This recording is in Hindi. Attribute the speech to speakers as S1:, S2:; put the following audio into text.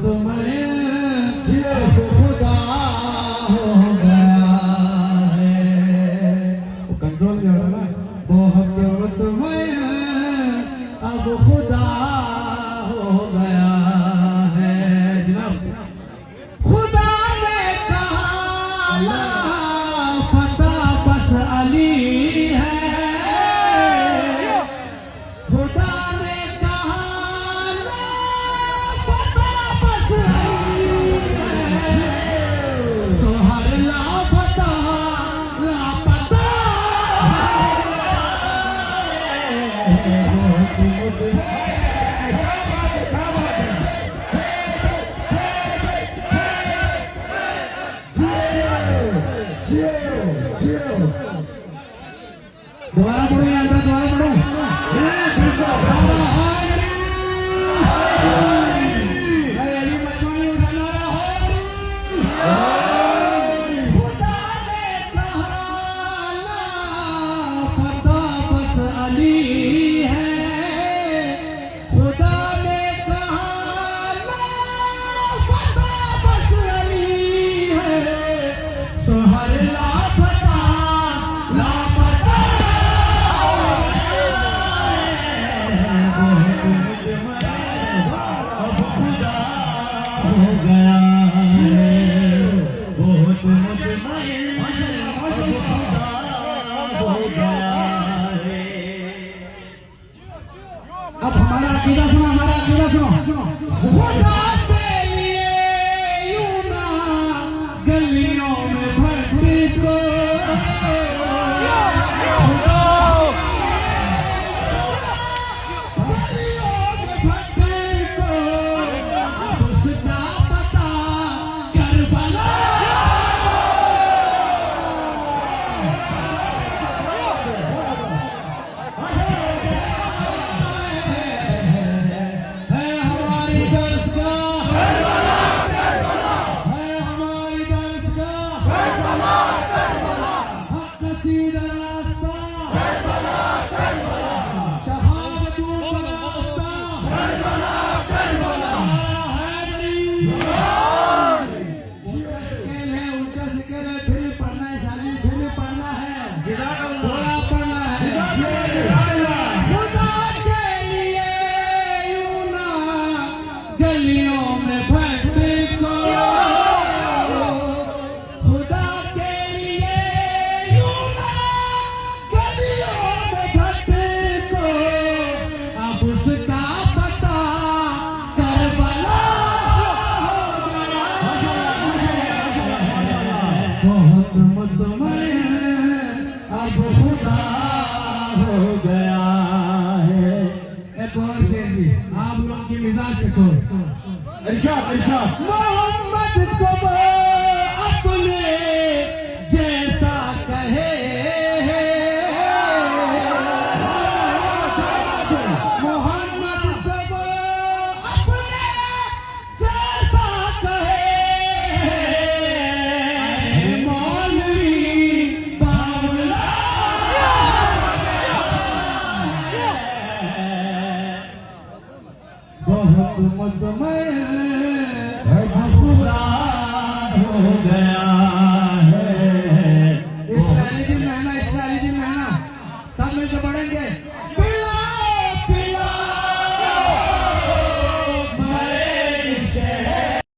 S1: मुतमईन अब खुदा हो गया है। कंट्रोल नहीं हो रहा ना। बहुत मुतमईन अब खुदा हो गया है। जनाब खुदा ने कहा ला फता बस अली है। खुदा ने कहा ला फता बस अली है। सोहर ला फता ला पता दोबारा पढ़ो यार, दोबारा पढ़ो। खुदा ने कहा ला फता बस अली है। खुदा ने कहा ला फता बस अली है। सोहर ला फता ला पता अब खुदा हो गया है। बहुत मुतमईन अब खुदा हो गया है। अब हमारा अकीदा सुनो, हमारा अकीदा सुनो। खुदा के लिए यूं ना गलियों में भटको। उसका पता करबला है हमारी दरसगाह, है हमारी दरसगाह। हक का सीधा रास्ता, शहादतों का रास्ता। ऊंचा स्केल है, फिर पढ़ना है शादी, फिर पढ़ना है, थोड़ा पढ़ना है। खुदा के लिए यूं ना गलियों में भटको। खुदा के लिए यूं ना गलियों में भटको। अब उसका पता करबला बहुत मुतमईन अब खुदा हो गया है। एक और शेर जी, आप लोग की मिजाज के छोड़। इरशाद इरशाद। मोहम्मद को वो अपने जैसा कहे। मोहम्मद को वो अपने जैसा कहे। मौलवी बावला बहुत मुतमईन अब खुदा हो गया